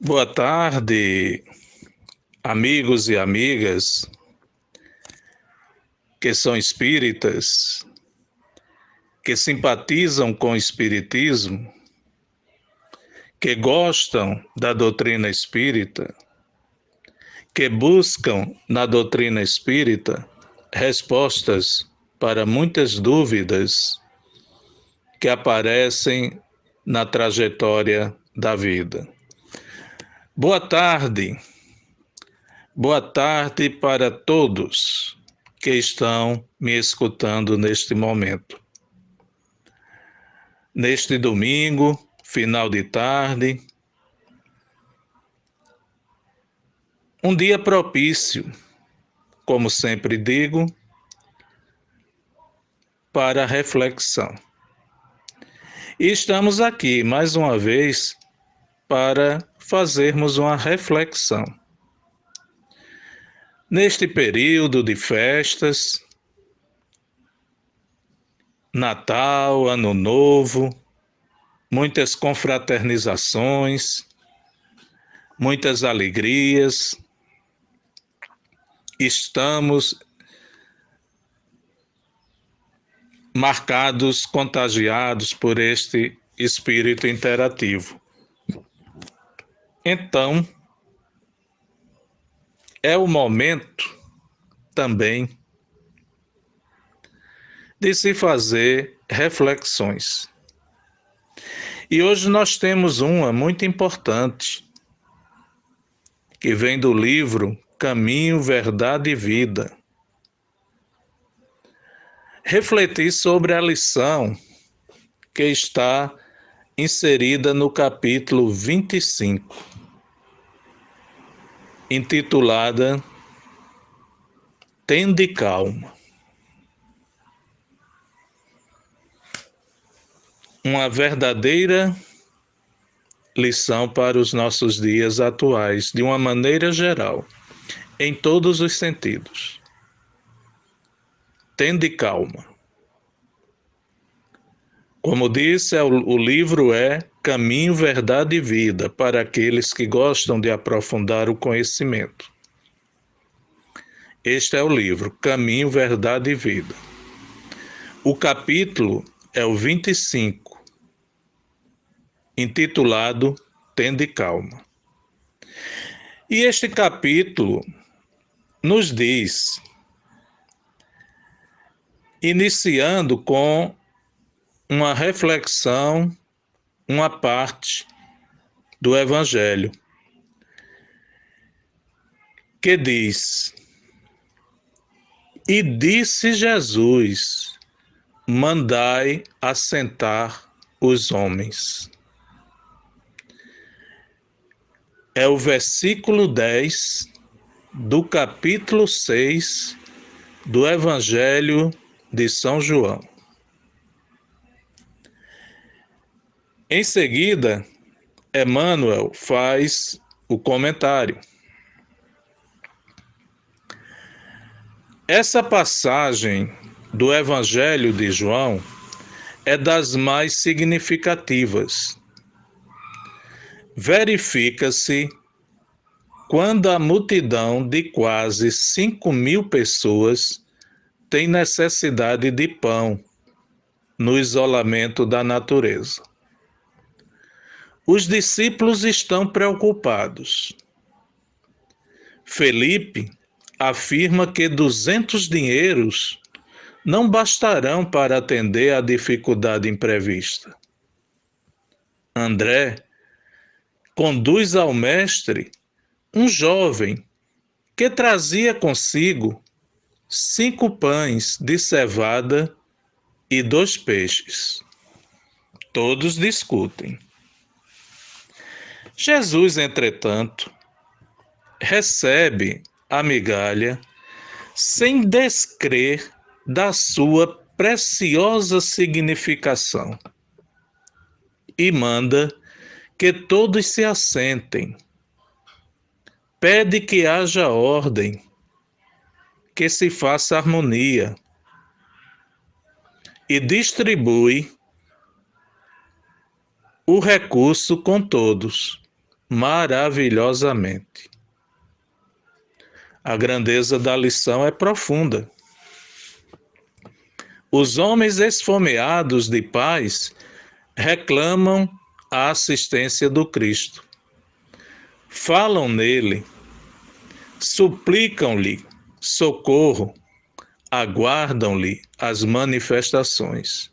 Boa tarde, amigos e amigas que são espíritas, que simpatizam com o espiritismo, que gostam da doutrina espírita, que buscam na doutrina espírita respostas para muitas dúvidas que aparecem na trajetória da vida. Boa tarde para todos que estão me escutando neste momento. Neste domingo, final de tarde, um dia propício, como sempre digo, para reflexão. E estamos aqui mais uma vez para fazermos uma reflexão. Neste período de festas, Natal, Ano Novo, muitas confraternizações, muitas alegrias, estamos marcados, contagiados por este espírito interativo. Então, é o momento também de se fazer reflexões. E hoje nós temos uma muito importante, que vem do livro Caminho, Verdade e Vida. Refletir sobre a lição que está inserida no capítulo 25, intitulada Tende calma. Uma verdadeira lição para os nossos dias atuais, de uma maneira geral, em todos os sentidos. Tende calma. Como disse, o livro é Caminho, Verdade e Vida, para aqueles que gostam de aprofundar o conhecimento. Este é o livro, Caminho, Verdade e Vida. O capítulo é o 25, intitulado Tende calma. E este capítulo nos diz, iniciando com uma reflexão, uma parte do Evangelho, que diz: E disse Jesus, mandai assentar os homens. É o versículo 10 do capítulo 6 do Evangelho de São João. Em seguida, Emmanuel faz o comentário. Essa passagem do Evangelho de João é das mais significativas. Verifica-se quando a multidão de quase 5.000 pessoas tem necessidade de pão no isolamento da natureza. Os discípulos estão preocupados. Felipe afirma que 200 dinheiros não bastarão para atender à dificuldade imprevista. André conduz ao mestre um jovem que trazia consigo 5 pães de cevada e 2 peixes. Todos discutem. Jesus, entretanto, recebe a migalha sem descrer da sua preciosa significação e manda que todos se assentem. Pede que haja ordem, que se faça harmonia e distribui o recurso com todos. maravilhosamente. A grandeza da lição é profunda. Os homens esfomeados de paz reclamam a assistência do Cristo. Falam nele, suplicam-lhe socorro, aguardam-lhe as manifestações.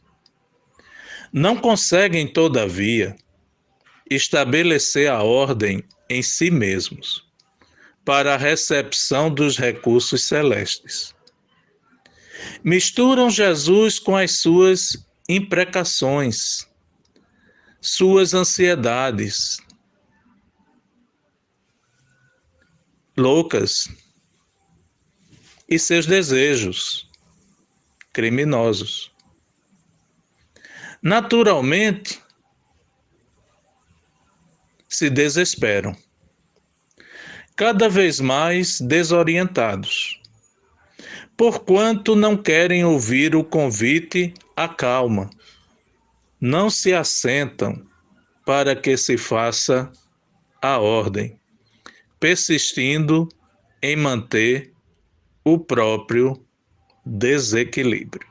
Não conseguem, todavia, estabelecer a ordem em si mesmos para a recepção dos recursos celestes. Misturam Jesus com as suas imprecações, suas ansiedades loucas e seus desejos criminosos. Naturalmente, se desesperam, cada vez mais desorientados, porquanto não querem ouvir o convite à calma, não se assentam para que se faça a ordem, persistindo em manter o próprio desequilíbrio.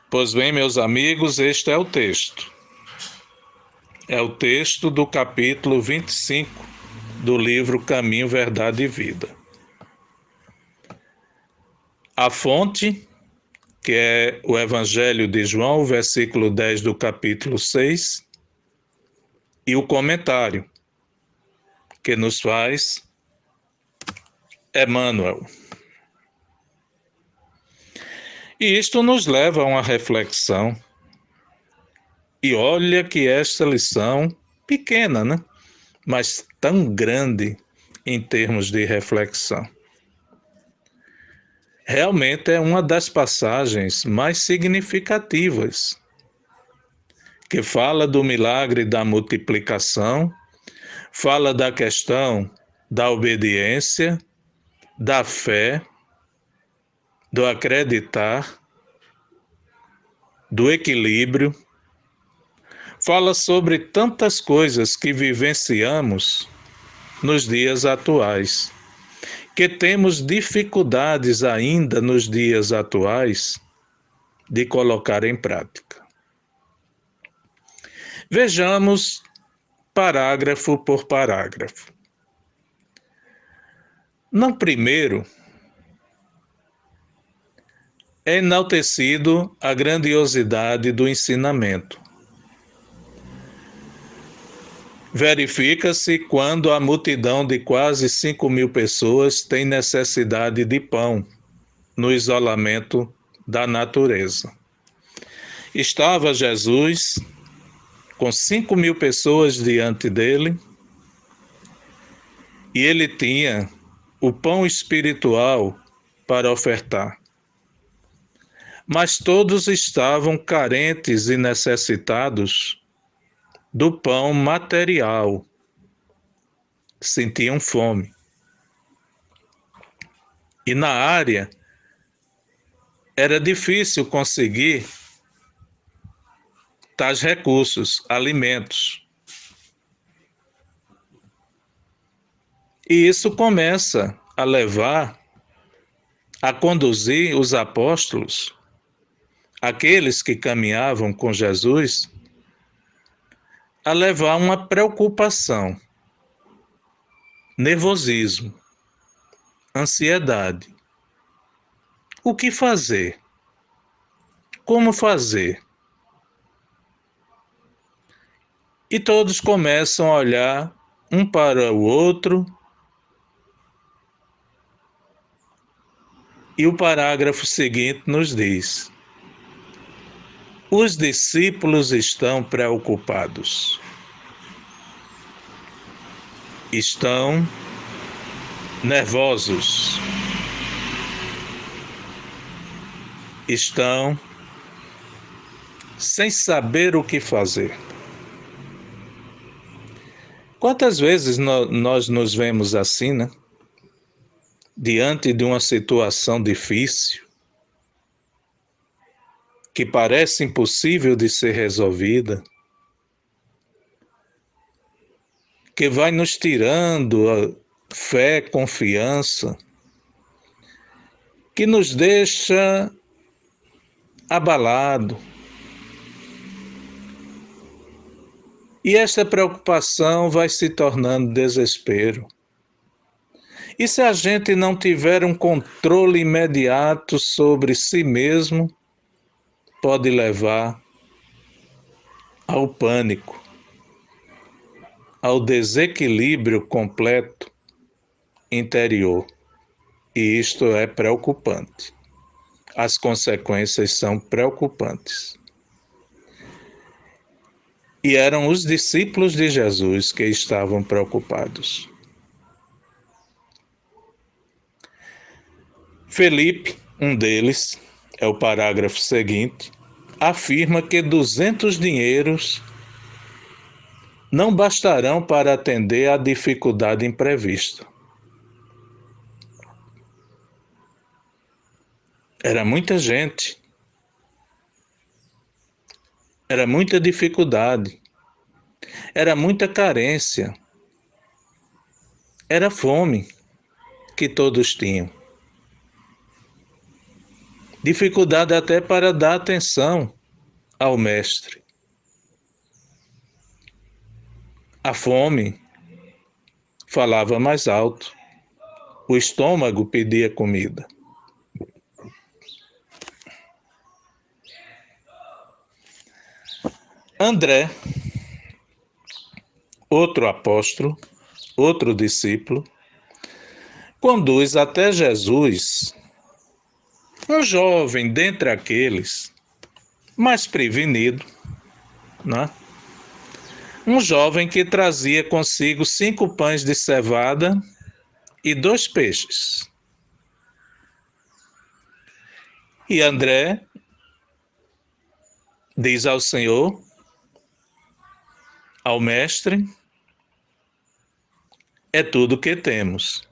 Pois bem, meus amigos, este é o texto. É o texto do capítulo 25 do livro Caminho, Verdade e Vida. A fonte, que é o Evangelho de João, o versículo 10 do capítulo 6, e o comentário, que nos faz Emmanuel. E isto nos leva a uma reflexão. E olha que esta lição, pequena, né? Mas tão grande em termos de reflexão. Realmente é uma das passagens mais significativas, que fala do milagre da multiplicação, fala da questão da obediência, da fé, do acreditar, do equilíbrio, fala sobre tantas coisas que vivenciamos nos dias atuais, que temos dificuldades ainda nos dias atuais de colocar em prática. Vejamos parágrafo por parágrafo. No primeiro, é enaltecido a grandiosidade do ensinamento. Verifica-se quando a multidão de quase 5.000 pessoas tem necessidade de pão no isolamento da natureza. Estava Jesus com 5.000 pessoas diante dele e ele tinha o pão espiritual para ofertar. Mas todos estavam carentes e necessitados do pão material. Sentiam fome. E na área era difícil conseguir tais recursos, alimentos. E isso começa a levar, a conduzir os apóstolos, aqueles que caminhavam com Jesus, a levar uma preocupação, nervosismo, ansiedade. O que fazer? Como fazer? E todos começam a olhar um para o outro. E o parágrafo seguinte nos diz: os discípulos estão preocupados. Estão nervosos. Estão sem saber o que fazer. Quantas vezes nós nos vemos assim, né? Diante de uma situação difícil, que parece impossível de ser resolvida, que vai nos tirando a fé, confiança, que nos deixa abalado. E essa preocupação vai se tornando desespero. E se a gente não tiver um controle imediato sobre si mesmo, pode levar ao pânico, ao desequilíbrio completo interior. E isto é preocupante. As consequências são preocupantes. E eram os discípulos de Jesus que estavam preocupados. Felipe, um deles, é o parágrafo seguinte, afirma que 200 dinheiros não bastarão para atender à dificuldade imprevista. Era muita gente, era muita dificuldade, era muita carência, era fome que todos tinham. Dificuldade até para dar atenção ao mestre. A fome falava mais alto, o estômago pedia comida. André, outro apóstolo, outro discípulo, conduz até Jesus um jovem dentre aqueles mais prevenido, né? Um jovem que trazia consigo 5 pães de cevada e 2 peixes. E André diz ao Senhor, ao mestre, é tudo o que temos.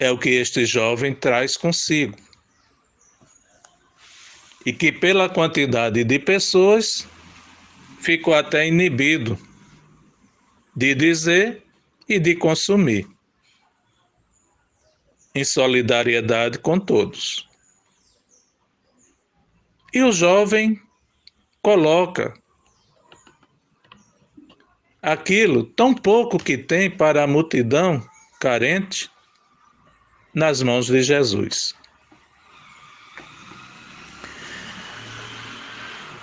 É o que este jovem traz consigo. E que pela quantidade de pessoas ficou até inibido de dizer e de consumir, em solidariedade com todos. E o jovem coloca aquilo tão pouco que tem para a multidão carente nas mãos de Jesus.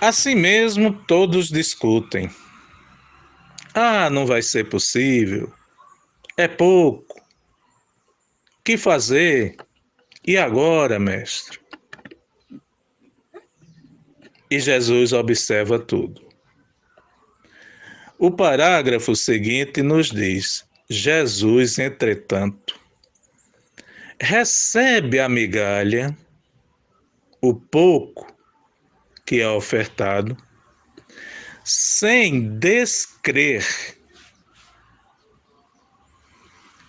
Assim mesmo, todos discutem. Ah, não vai ser possível. É pouco. Que fazer? E agora, mestre? E Jesus observa tudo. O parágrafo seguinte nos diz: Jesus, entretanto, recebe a migalha, o pouco que é ofertado, sem descrer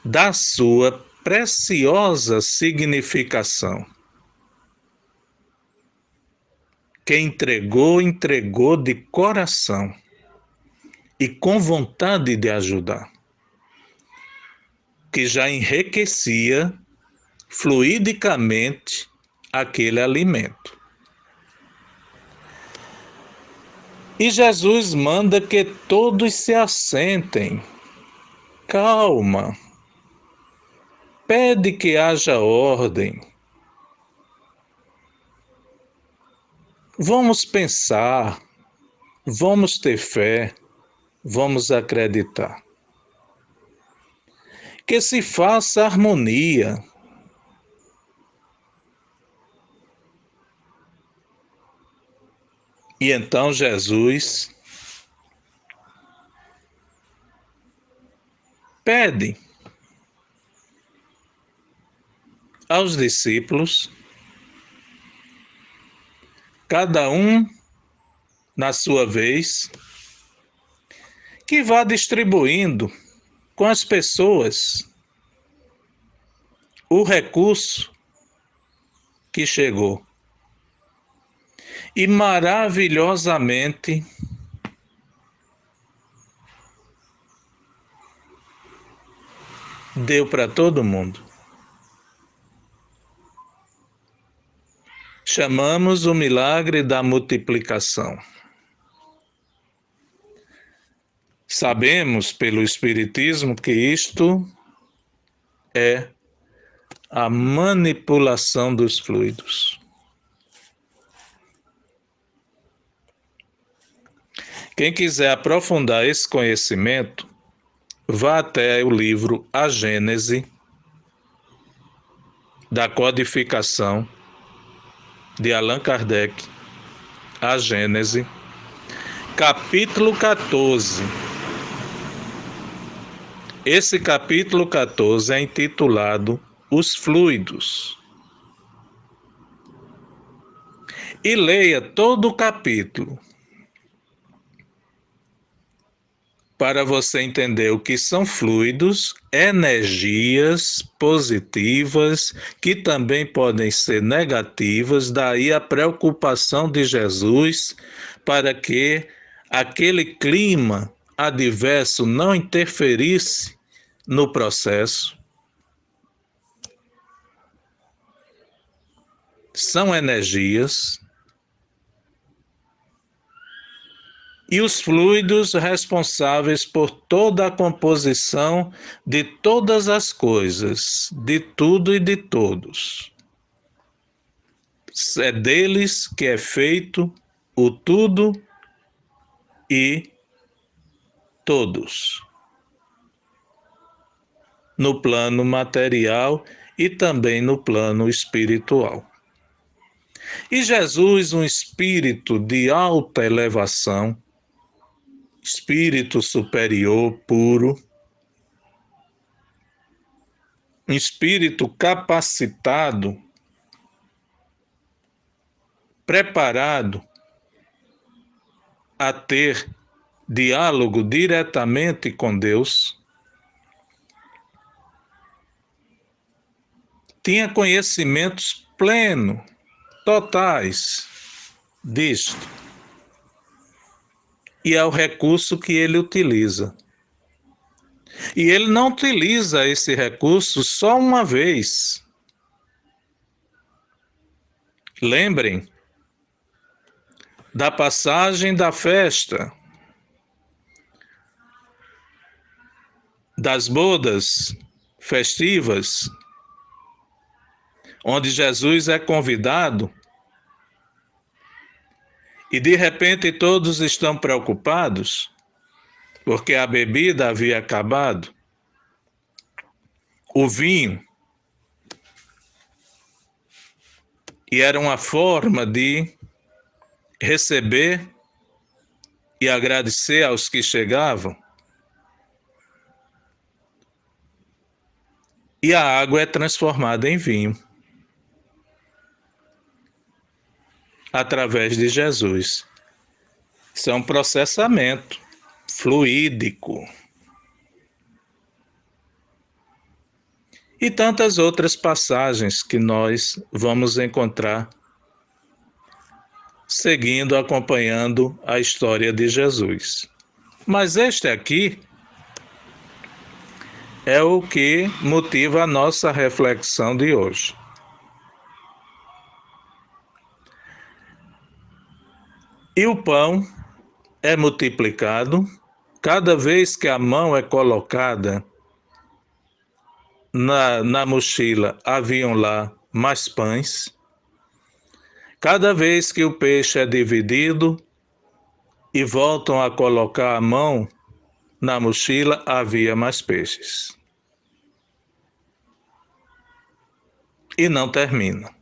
da sua preciosa significação. Quem entregou, entregou de coração e com vontade de ajudar, que já enriquecia fluidicamente aquele alimento. E Jesus manda que todos se assentem. Calma. Pede que haja ordem. Vamos pensar, vamos ter fé, vamos acreditar. Que se faça harmonia. E então Jesus pede aos discípulos, cada um na sua vez, que vá distribuindo com as pessoas o recurso que chegou. E maravilhosamente deu para todo mundo. Chamamos o milagre da multiplicação. Sabemos pelo Espiritismo que isto é a manipulação dos fluidos. Quem quiser aprofundar esse conhecimento, vá até o livro A Gênese, da codificação, de Allan Kardec, A Gênese, capítulo 14. Esse capítulo 14 é intitulado Os Fluidos. E leia todo o capítulo para você entender o que são fluidos, energias positivas, que também podem ser negativas, daí a preocupação de Jesus para que aquele clima adverso não interferisse no processo. São energias. E os fluidos responsáveis por toda a composição de todas as coisas, de tudo e de todos. É deles que é feito o tudo e todos, no plano material e também no plano espiritual. E Jesus, um espírito de alta elevação, espírito superior, puro, um espírito capacitado, preparado a ter diálogo diretamente com Deus, tinha conhecimentos plenos, totais disto. E é o recurso que ele utiliza. E ele não utiliza esse recurso só uma vez. Lembrem da passagem da festa, das bodas festivas, onde Jesus é convidado e de repente todos estão preocupados porque a bebida havia acabado, o vinho, e era uma forma de receber e agradecer aos que chegavam. E a água é transformada em vinho através de Jesus. Isso é um processamento fluídico. E tantas outras passagens que nós vamos encontrar seguindo, acompanhando a história de Jesus. Mas este aqui é o que motiva a nossa reflexão de hoje. E o pão é multiplicado cada vez que a mão é colocada na mochila, haviam lá mais pães. Cada vez que o peixe é dividido e voltam a colocar a mão na mochila, havia mais peixes. E não termina.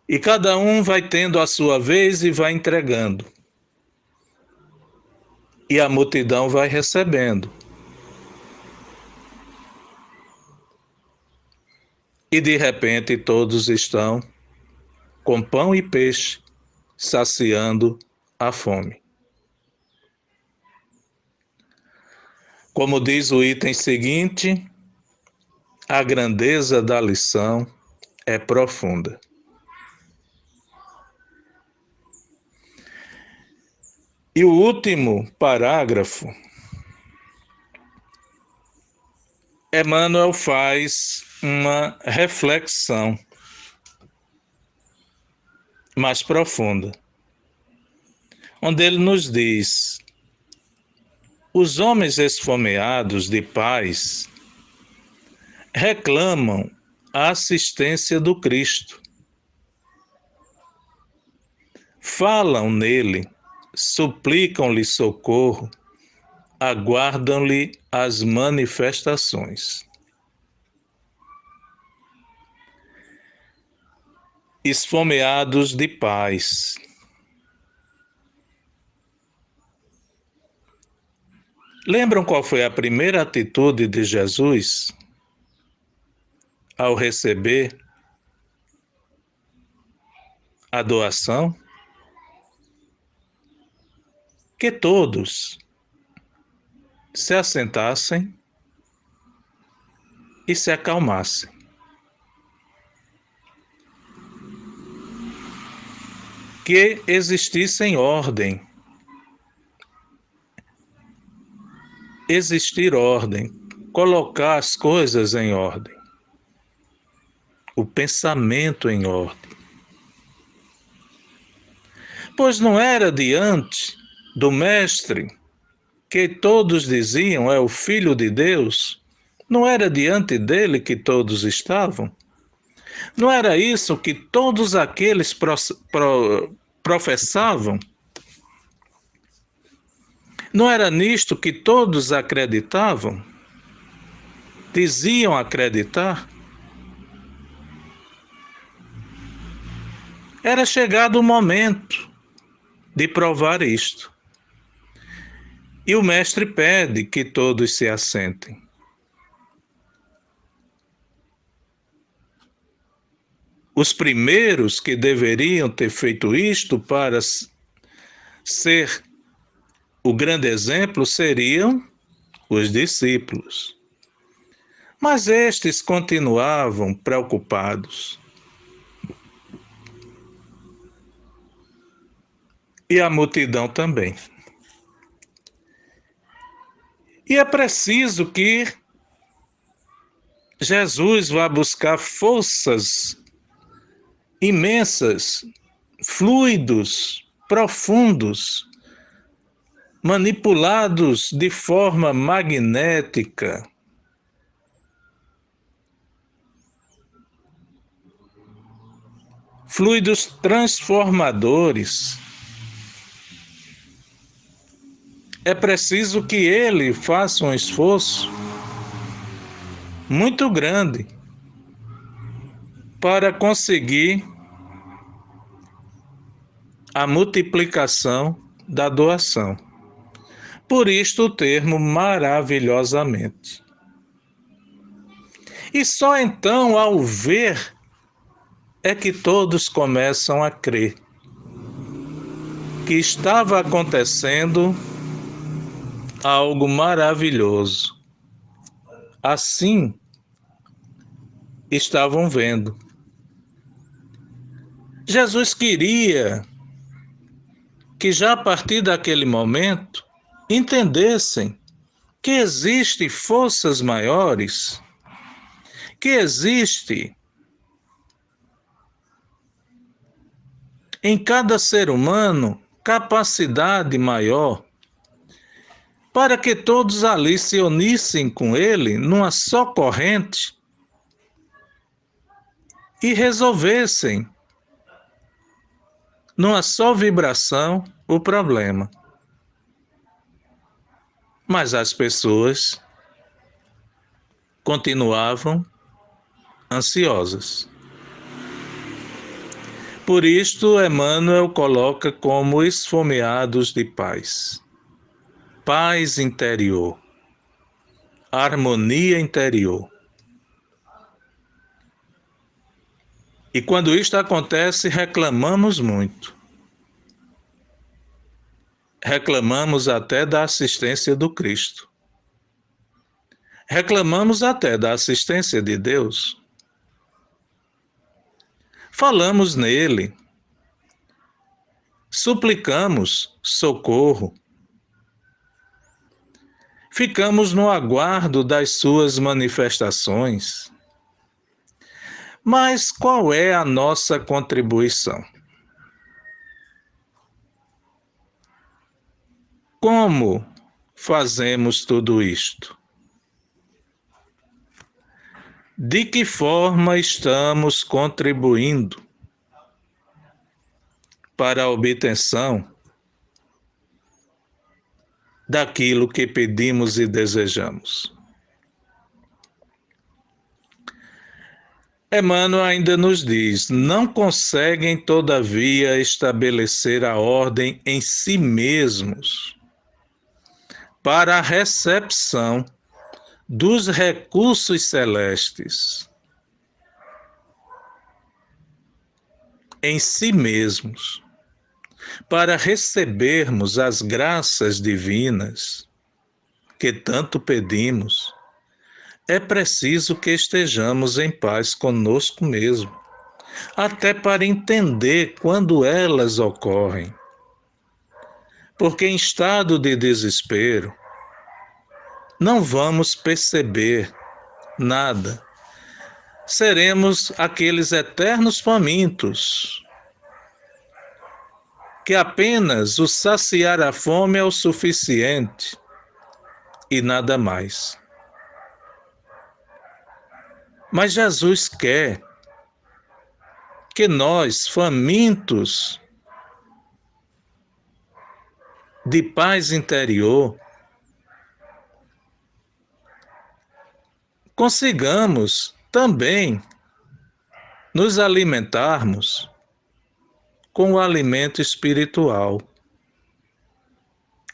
E cada um vai tendo a sua vez e vai entregando. E a multidão vai recebendo. E de repente todos estão com pão e peixe, saciando a fome. Como diz o item seguinte, a grandeza da lição é profunda. E o último parágrafo Emmanuel faz uma reflexão mais profunda, onde ele nos diz: os homens esfomeados de paz reclamam a assistência do Cristo. Falam nele, suplicam-lhe socorro, aguardam-lhe as manifestações. Esfomeados de paz. Lembram qual foi a primeira atitude de Jesus ao receber a doação? Que todos se assentassem e se acalmassem. Que existissem ordem. Existir ordem, colocar as coisas em ordem, o pensamento em ordem. Pois não era diante do Mestre que todos diziam é o Filho de Deus? Não era diante dele que todos estavam? Não era isso que todos aqueles professavam? Não era nisto que todos acreditavam? Diziam acreditar? Era chegado o momento de provar isto. E o Mestre pede que todos se assentem. Os primeiros que deveriam ter feito isto para ser o grande exemplo seriam os discípulos. Mas estes continuavam preocupados. E a multidão também. E é preciso que Jesus vá buscar forças imensas, fluidos, profundos, manipulados de forma magnética. Fluidos transformadores. É preciso que ele faça um esforço muito grande para conseguir a multiplicação da doação. Por isto o termo maravilhosamente. E só então, ao ver, é que todos começam a crer que estava acontecendo algo maravilhoso. Assim, estavam vendo. Jesus queria que já a partir daquele momento entendessem que existem forças maiores, que existe em cada ser humano capacidade maior para que todos ali se unissem com ele numa só corrente e resolvessem numa só vibração o problema. Mas as pessoas continuavam ansiosas. Por isto, Emmanuel coloca como esfomeados de paz. Paz interior, harmonia interior. E quando isto acontece, reclamamos muito. Reclamamos até da assistência do Cristo. Reclamamos até da assistência de Deus. Falamos nele. Suplicamos socorro. Ficamos no aguardo das suas manifestações. Mas qual é a nossa contribuição? Como fazemos tudo isto? De que forma estamos contribuindo para a obtenção daquilo que pedimos e desejamos? Emmanuel ainda nos diz: não conseguem, todavia, estabelecer a ordem em si mesmos para a recepção dos recursos celestes, em si mesmos, para recebermos as graças divinas que tanto pedimos. É preciso que estejamos em paz conosco mesmo, até para entender quando elas ocorrem. Porque em estado de desespero, não vamos perceber nada. Seremos aqueles eternos famintos, que apenas o saciar a fome é o suficiente e nada mais. Mas Jesus quer que nós, famintos de paz interior, consigamos também nos alimentarmos com o alimento espiritual,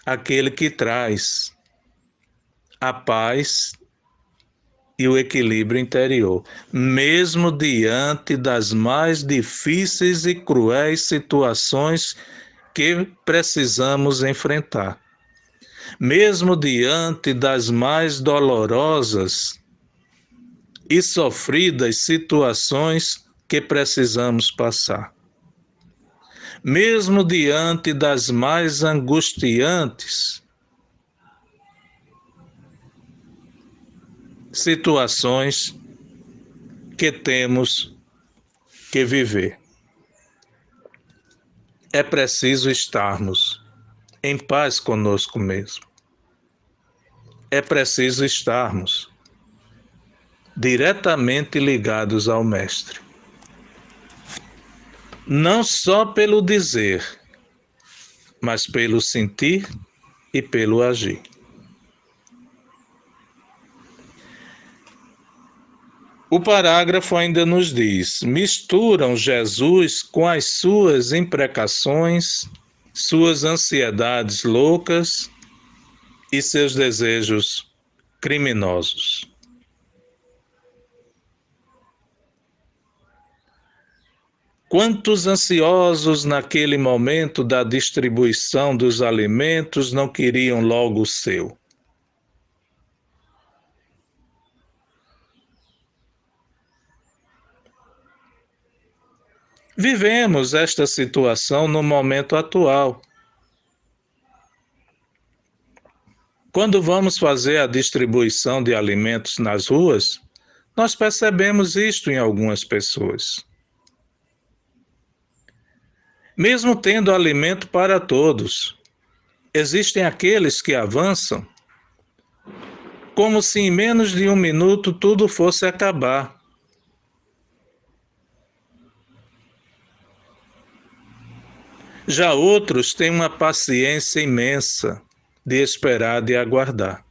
aquele que traz a paz e o equilíbrio interior, mesmo diante das mais difíceis e cruéis situações que precisamos enfrentar, mesmo diante das mais dolorosas e sofridas situações que precisamos passar, mesmo diante das mais angustiantes situações que temos que viver. É preciso estarmos em paz conosco mesmo. É preciso estarmos diretamente ligados ao Mestre. Não só pelo dizer, mas pelo sentir e pelo agir. O parágrafo ainda nos diz: misturam Jesus com as suas imprecações, suas ansiedades loucas e seus desejos criminosos. Quantos ansiosos naquele momento da distribuição dos alimentos não queriam logo o seu? Vivemos esta situação no momento atual. Quando vamos fazer a distribuição de alimentos nas ruas, nós percebemos isto em algumas pessoas. Mesmo tendo alimento para todos, existem aqueles que avançam como se em menos de 1 minuto tudo fosse acabar. Já outros têm uma paciência imensa de esperar, de aguardar.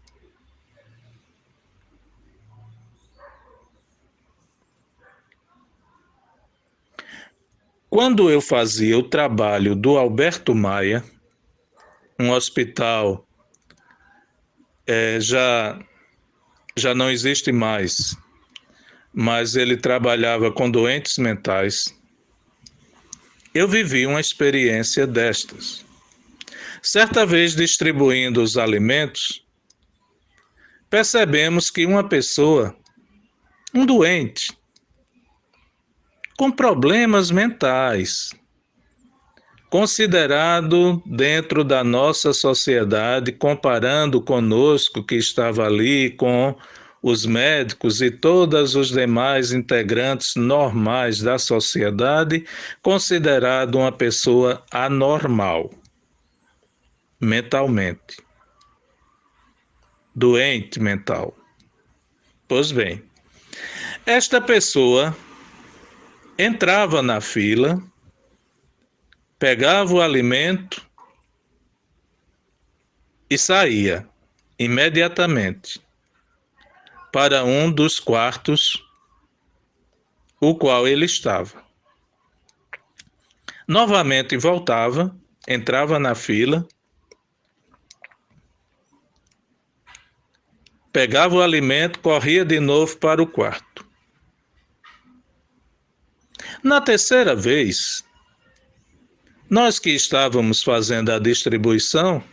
Quando eu fazia o trabalho do Alberto Maia, um hospital já não existe mais, mas ele trabalhava com doentes mentais, eu vivi uma experiência destas. Certa vez, distribuindo os alimentos, percebemos que uma pessoa, um doente, com problemas mentais, considerado dentro da nossa sociedade, comparando conosco que estava ali com os médicos e todos os demais integrantes normais da sociedade, considerado uma pessoa anormal, mentalmente, doente mental. Pois bem, esta pessoa entrava na fila, pegava o alimento e saía imediatamente para um dos quartos o qual ele estava. Novamente voltava, entrava na fila, pegava o alimento, corria de novo para o quarto. Na terceira vez, nós que estávamos fazendo a distribuição,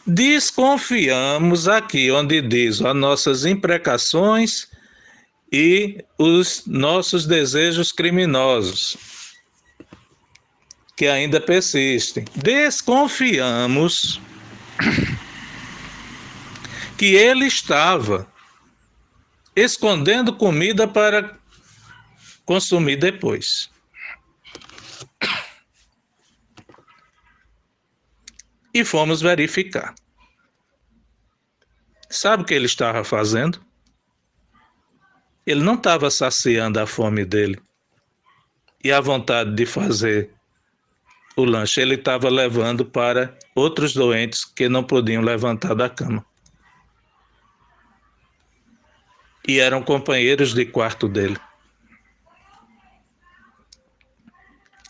desconfiamos aqui onde diz as nossas imprecações e os nossos desejos criminosos, que ainda persistem. Desconfiamos que ele estava escondendo comida para consumir depois. E fomos verificar. Sabe o que ele estava fazendo? Ele não estava saciando a fome dele e a vontade de fazer o lanche. Ele estava levando para outros doentes que não podiam levantar da cama. E eram companheiros de quarto dele.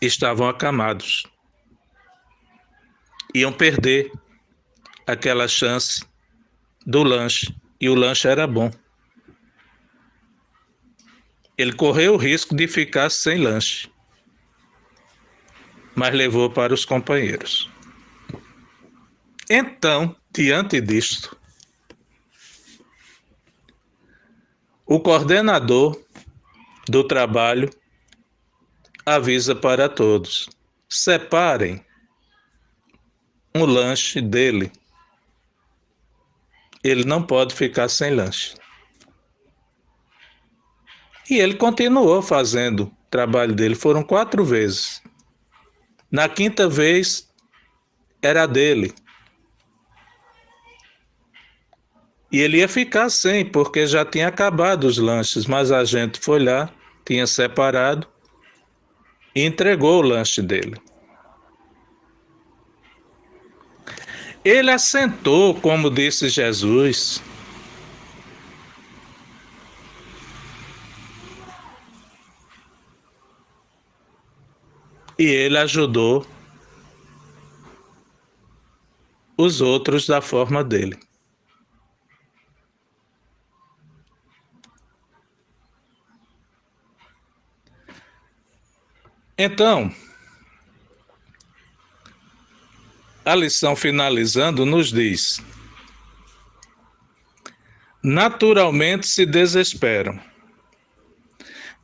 Estavam acamados. Iam perder aquela chance do lanche. E o lanche era bom. Ele correu o risco de ficar sem lanche, mas levou para os companheiros. Então, diante disto, o coordenador do trabalho avisa para todos: separem um lanche dele. Ele não pode ficar sem lanche. E ele continuou fazendo o trabalho dele. Foram 4 vezes. Na 5ª vez, era dele. E ele ia ficar sem, porque já tinha acabado os lanches. Mas a gente foi lá, tinha separado e entregou o lanche dele. Ele assentou, como disse Jesus. E ele ajudou os outros da forma dele. Então, a lição finalizando nos diz: naturalmente se desesperam,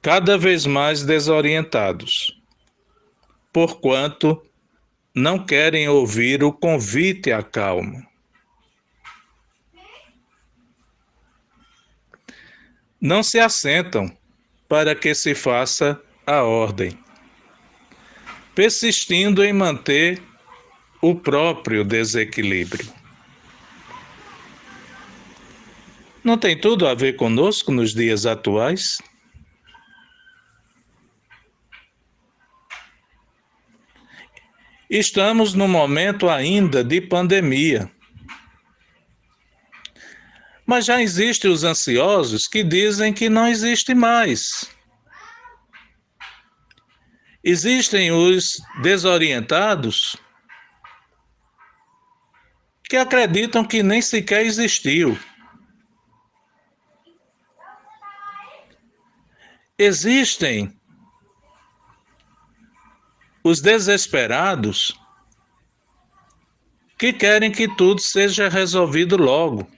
cada vez mais desorientados, porquanto não querem ouvir o convite à calma. Não se assentam para que se faça a ordem, persistindo em manter o próprio desequilíbrio. Não tem tudo a ver conosco nos dias atuais? Estamos num momento ainda de pandemia. Mas já existem os ansiosos que dizem que não existe mais. Existem os desorientados que acreditam que nem sequer existiu. Existem os desesperados que querem que tudo seja resolvido logo,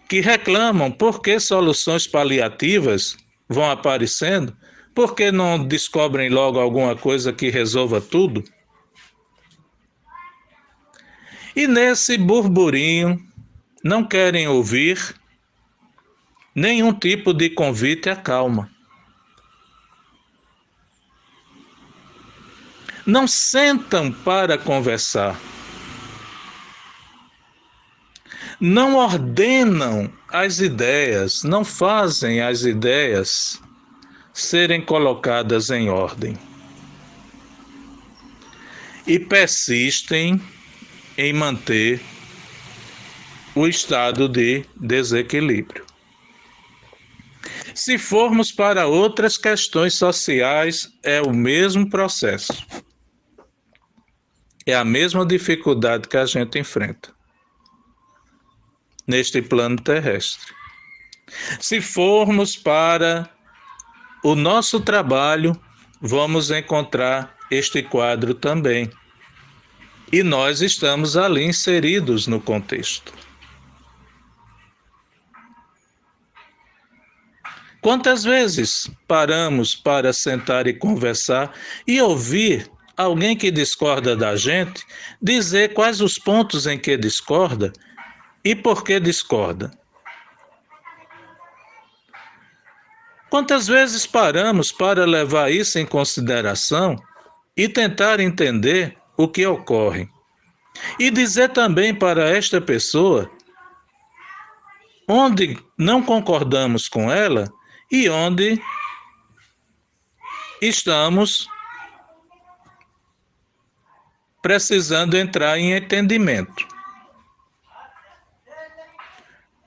que reclamam porque soluções paliativas vão aparecendo, Por que não descobrem logo alguma coisa que resolva tudo? E nesse burburinho, não querem ouvir nenhum tipo de convite à calma. Não sentam para conversar. Não ordenam as ideias, não fazem as ideias serem colocadas em ordem. E persistem em manter o estado de desequilíbrio. Se formos para outras questões sociais, é o mesmo processo. É a mesma dificuldade que a gente enfrenta neste plano terrestre. Se formos para o nosso trabalho, vamos encontrar este quadro também. E nós estamos ali inseridos no contexto. Quantas vezes paramos para sentar e conversar e ouvir alguém que discorda da gente dizer quais os pontos em que discorda e por que discorda? Quantas vezes paramos para levar isso em consideração e tentar entender o que ocorre? E dizer também para esta pessoa onde não concordamos com ela e onde estamos precisando entrar em entendimento.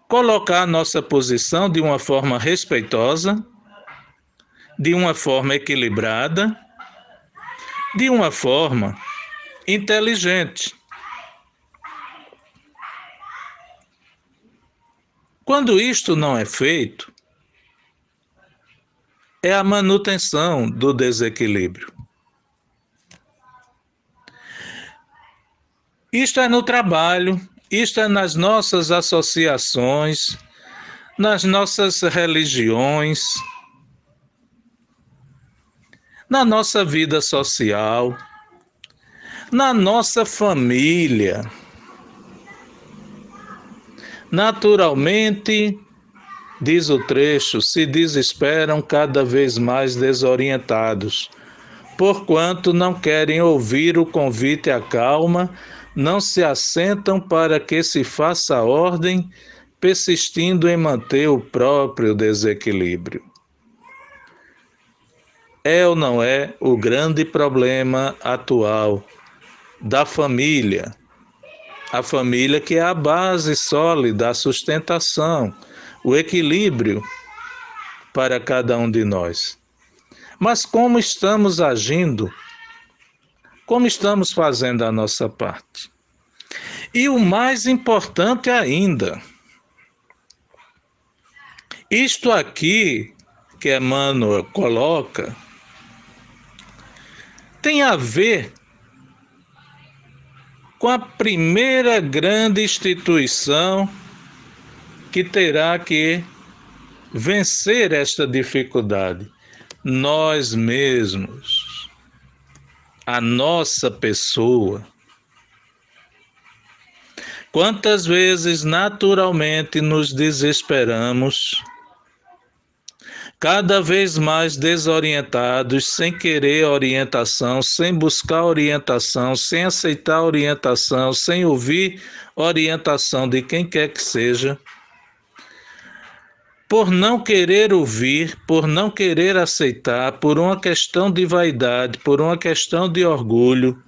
Colocar a nossa posição de uma forma respeitosa, de uma forma equilibrada, de uma forma inteligente. Quando isto não é feito, é a manutenção do desequilíbrio. Isto é no trabalho, isto é nas nossas associações, nas nossas religiões, na nossa vida social, na nossa família. Naturalmente, diz o trecho, se desesperam cada vez mais desorientados, porquanto não querem ouvir o convite à calma, não se assentam para que se faça ordem, persistindo em manter o próprio desequilíbrio. É ou não é o grande problema atual da família? A família que é a base sólida, a sustentação, o equilíbrio para cada um de nós. Mas como estamos agindo? Como estamos fazendo a nossa parte? E o mais importante ainda, isto aqui que Emmanuel coloca, tem a ver com a primeira grande instituição que terá que vencer esta dificuldade. Nós mesmos, a nossa pessoa. Quantas vezes naturalmente nos desesperamos, cada vez mais desorientados, sem querer orientação, sem buscar orientação, sem aceitar orientação, sem ouvir orientação de quem quer que seja, por não querer ouvir, por não querer aceitar, por uma questão de vaidade, por uma questão de orgulho,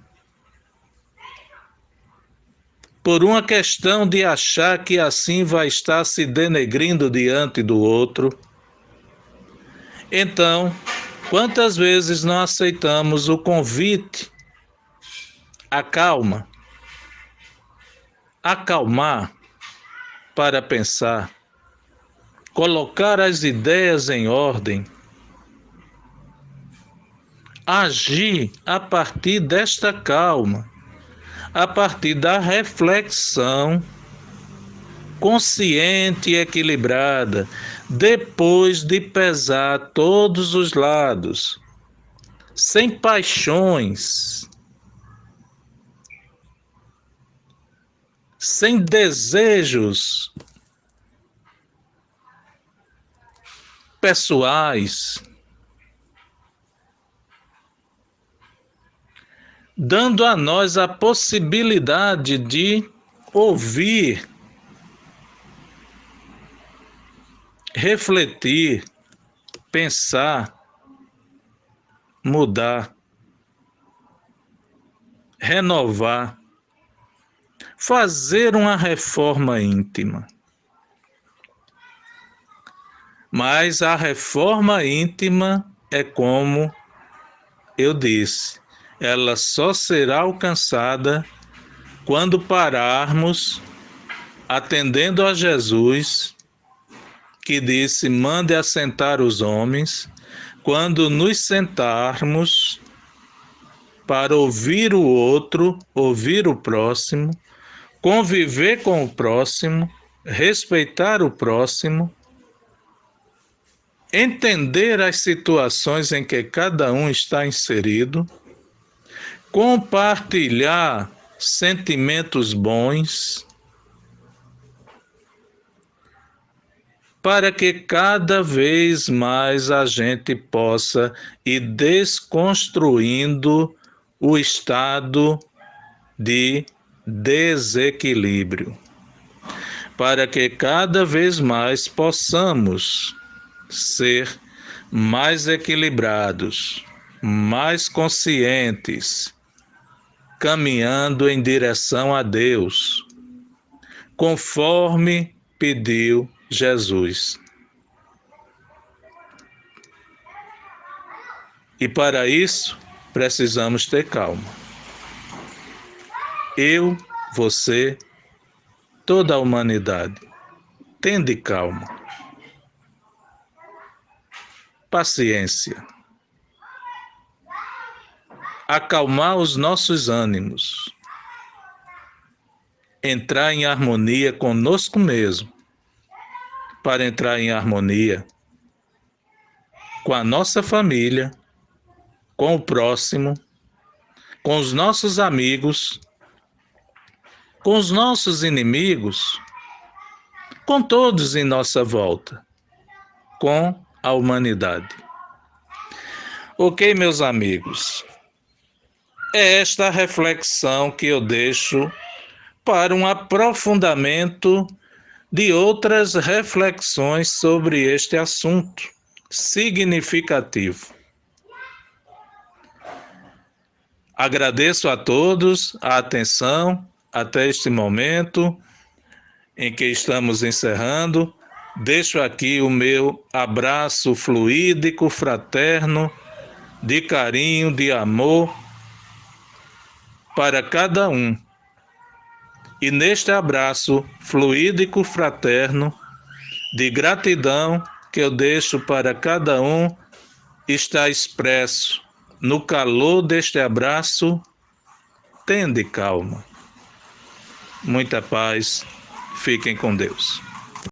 por uma questão de achar que assim vai estar se denegrindo diante do outro. Então, quantas vezes não aceitamos o convite à calma, acalmar para pensar, colocar as ideias em ordem, agir a partir desta calma, a partir da reflexão consciente e equilibrada, depois de pesar todos os lados, sem paixões, sem desejos pessoais, dando a nós a possibilidade de ouvir, refletir, pensar, mudar, renovar, fazer uma reforma íntima. Mas a reforma íntima é como eu disse, ela só será alcançada quando pararmos atendendo a Jesus, que disse: mande assentar os homens, quando nos sentarmos para ouvir o outro, ouvir o próximo, conviver com o próximo, respeitar o próximo, entender as situações em que cada um está inserido, compartilhar sentimentos bons, para que cada vez mais a gente possa ir desconstruindo o estado de desequilíbrio, para que cada vez mais possamos ser mais equilibrados, mais conscientes, caminhando em direção a Deus, conforme pediu Jesus. E para isso, precisamos ter calma. Eu, você, toda a humanidade, tende calma. Paciência. Acalmar os nossos ânimos. Entrar em harmonia conosco mesmo, para entrar em harmonia com a nossa família, com o próximo, com os nossos amigos, com os nossos inimigos, com todos em nossa volta, com a humanidade. Ok, meus amigos? É esta reflexão que eu deixo para um aprofundamento de outras reflexões sobre este assunto significativo. Agradeço a todos a atenção até este momento em que estamos encerrando. Deixo aqui o meu abraço fluídico, fraterno, de carinho, de amor para cada um. E neste abraço fluídico, fraterno, de gratidão que eu deixo para cada um, está expresso no calor deste abraço: tende calma. Muita paz. Fiquem com Deus.